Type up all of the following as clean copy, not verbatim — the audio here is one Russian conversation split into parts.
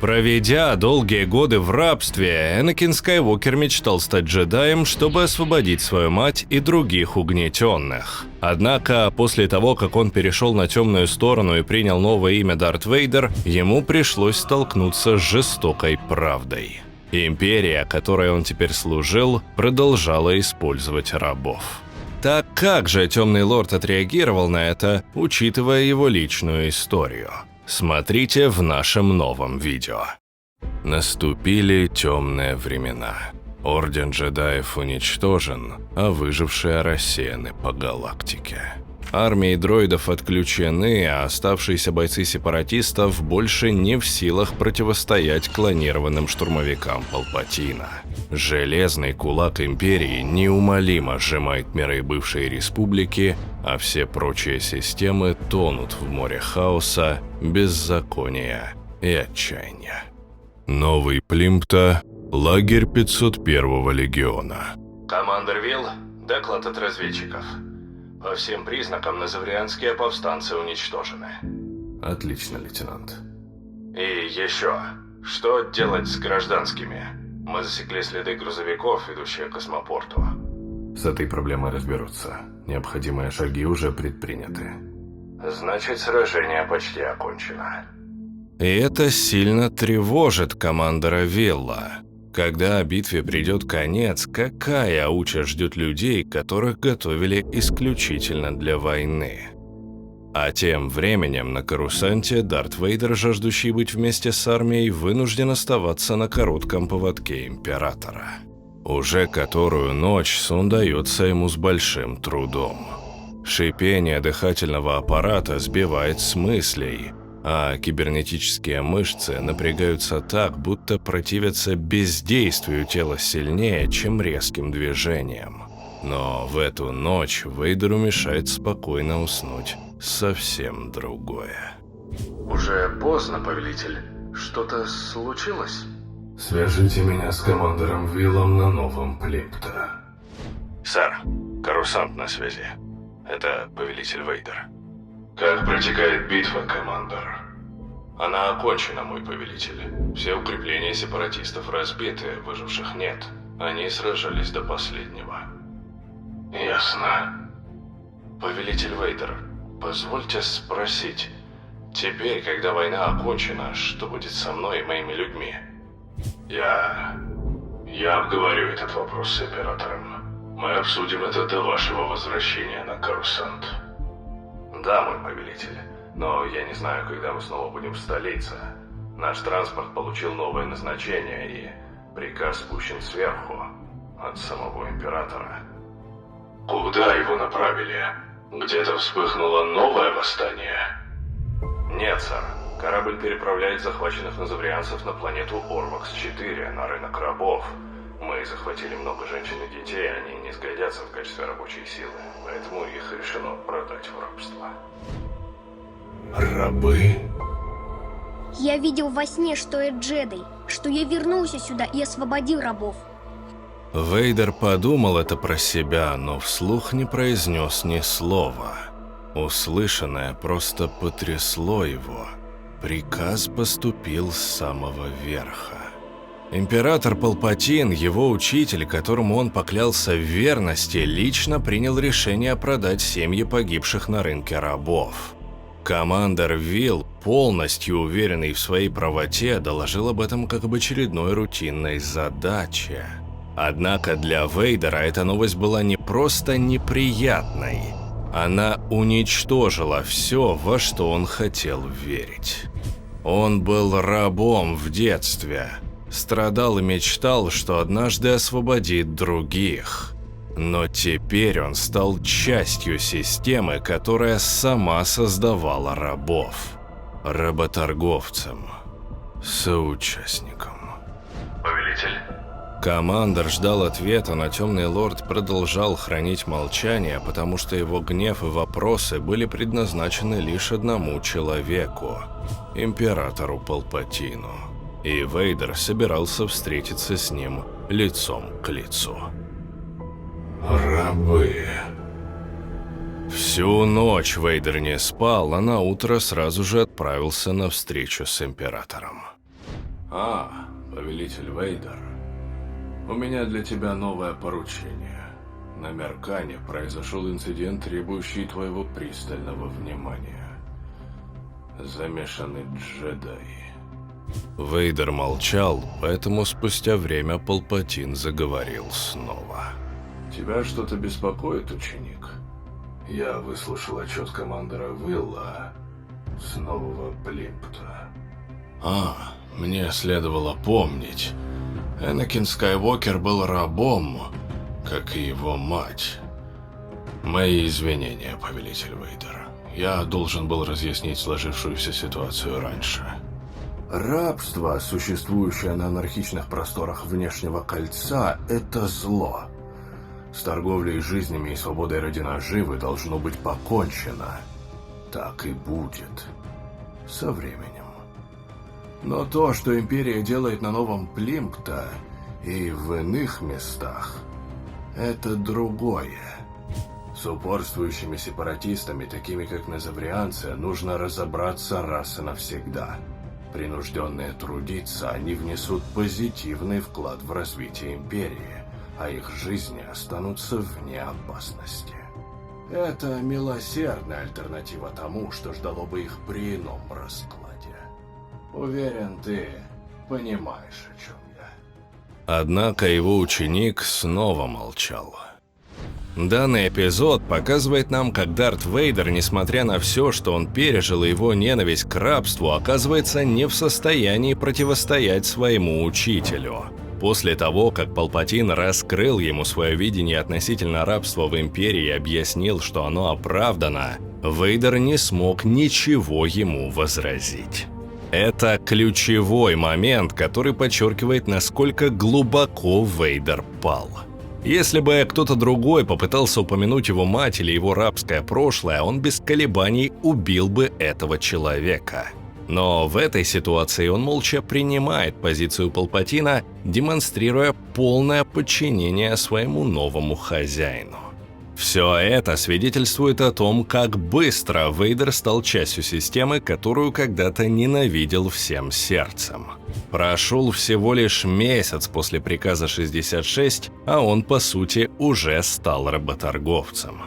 Проведя долгие годы в рабстве, Энакин Скайуокер мечтал стать джедаем, чтобы освободить свою мать и других угнетенных. Однако, после того, как он перешел на темную сторону и принял новое имя Дарт Вейдер, ему пришлось столкнуться с жестокой правдой. Империя, которой он теперь служил, продолжала использовать рабов. Так как же Темный Лорд отреагировал на это, учитывая его личную историю? Смотрите в нашем новом видео. Наступили темные времена. Орден джедаев уничтожен, а выжившие рассеяны по галактике. Армии дроидов отключены, а оставшиеся бойцы сепаратистов больше не в силах противостоять клонированным штурмовикам Палпатина. Железный кулак Империи неумолимо сжимает миры бывшей республики, а все прочие системы тонут в море хаоса, беззакония и отчаяния. Новый Плимпта, лагерь 501-го легиона. Командор Вилл, доклад от разведчиков. По всем признакам назаврианские повстанцы уничтожены. Отлично, лейтенант. И еще, что делать с гражданскими? Мы засекли следы грузовиков, ведущие к космопорту. С этой проблемой разберутся. Необходимые шаги уже предприняты. Значит, сражение почти окончено. И это сильно тревожит командора Вилла. Когда битве придет конец, какая участь ждет людей, которых готовили исключительно для войны? А тем временем на Корусанте Дарт Вейдер, жаждущий быть вместе с армией, вынужден оставаться на коротком поводке Императора. Уже которую ночь сон дается ему с большим трудом. Шипение дыхательного аппарата сбивает с мыслей, а кибернетические мышцы напрягаются так, будто противятся бездействию тела сильнее, чем резким движением. Но в эту ночь Вейдеру мешает спокойно уснуть совсем другое. Уже поздно, повелитель. Что-то случилось? Свяжите меня с командором Виллом на новом Плимпта. Сэр, Корусант на связи. Это повелитель Вейдер. Как протекает битва, командор? Она окончена, мой повелитель. Все укрепления сепаратистов разбиты, выживших нет. Они сражались до последнего. Ясно. Повелитель Вейдер, позвольте спросить. Теперь, когда война окончена, что будет со мной и моими людьми? Я обговорю этот вопрос с Императором. Мы обсудим это до вашего возвращения на Корусант. Да, мой повелитель. Но я не знаю, когда мы снова будем в столице. Наш транспорт получил новое назначение, и приказ спущен сверху, от самого Императора. Куда его направили? Где-то вспыхнуло новое восстание? Нет, сэр. Корабль переправляет захваченных назаврианцев на планету Орвакс-4, на рынок рабов. Мы захватили много женщин и детей, они не сгодятся в качестве рабочей силы, поэтому их решено продать в рабство. Рабы? Я видел во сне, что я джедай, что я вернулся сюда и освободил рабов. Вейдер подумал это про себя, но вслух не произнес ни слова. Услышанное просто потрясло его. Приказ поступил с самого верха. Император Палпатин, его учитель, которому он поклялся в верности, лично принял решение продать семьи погибших на рынке рабов. Командор Вилл, полностью уверенный в своей правоте, доложил об этом как об очередной рутинной задаче. Однако для Вейдера эта новость была не просто неприятной. Она уничтожила все, во что он хотел верить. Он был рабом в детстве. Страдал и мечтал, что однажды освободит других. Но теперь он стал частью системы, которая сама создавала рабов. Работорговцем. Соучастником. Повелитель? Командор ждал ответа, но Темный Лорд продолжал хранить молчание, потому что его гнев и вопросы были предназначены лишь одному человеку – Императору Палпатину. И Вейдер собирался встретиться с ним лицом к лицу. Рабы. Всю ночь Вейдер не спал, а на утро сразу же отправился на встречу с Императором. Повелитель Вейдер. У меня для тебя новое поручение. На Меркане произошел инцидент, требующий твоего пристального внимания. Замешаны джедаи. Вейдер молчал, поэтому спустя время Палпатин заговорил снова. Тебя что-то беспокоит, ученик? Я выслушал отчет командора Уилла с нового Плимпта. Мне следовало помнить. Энакин Скайуокер был рабом, как и его мать. Мои извинения, повелитель Вейдер. Я должен был разъяснить сложившуюся ситуацию раньше. Рабство, существующее на анархичных просторах внешнего кольца, это зло. С торговлей жизнями и свободой ради наживы должно быть покончено. Так и будет. Со временем. Но то, что Империя делает на новом Плимпта и в иных местах, это другое. С упорствующими сепаратистами, такими как назаврианцы, нужно разобраться раз и навсегда. Принужденные трудиться, они внесут позитивный вклад в развитие Империи, а их жизни останутся вне опасности. Это милосердная альтернатива тому, что ждало бы их при ином раскладе. Уверен, ты понимаешь, о чем я. Однако его ученик снова молчал. Данный эпизод показывает нам, как Дарт Вейдер, несмотря на все, что он пережил, и его ненависть к рабству, оказывается не в состоянии противостоять своему учителю. После того, как Палпатин раскрыл ему свое видение относительно рабства в Империи и объяснил, что оно оправдано, Вейдер не смог ничего ему возразить. Это ключевой момент, который подчеркивает, насколько глубоко Вейдер пал. Если бы кто-то другой попытался упомянуть его мать или его рабское прошлое, он без колебаний убил бы этого человека. Но в этой ситуации он молча принимает позицию Палпатина, демонстрируя полное подчинение своему новому хозяину. Все это свидетельствует о том, как быстро Вейдер стал частью системы, которую когда-то ненавидел всем сердцем. Прошел всего лишь месяц после приказа 66, а он, по сути, уже стал работорговцем.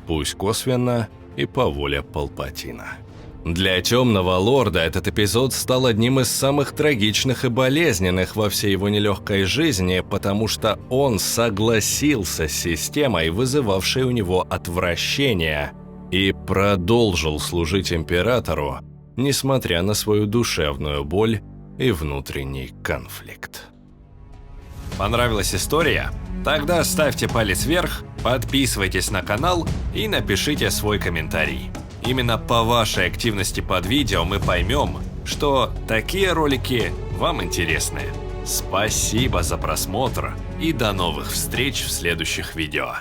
Пусть косвенно и по воле Палпатина. Для Темного Лорда этот эпизод стал одним из самых трагичных и болезненных во всей его нелегкой жизни, потому что он согласился с системой, вызывавшей у него отвращение, и продолжил служить Императору, несмотря на свою душевную боль и внутренний конфликт. Понравилась история? Тогда ставьте палец вверх, подписывайтесь на канал и напишите свой комментарий. Именно по вашей активности под видео мы поймем, что такие ролики вам интересны. Спасибо за просмотр и до новых встреч в следующих видео.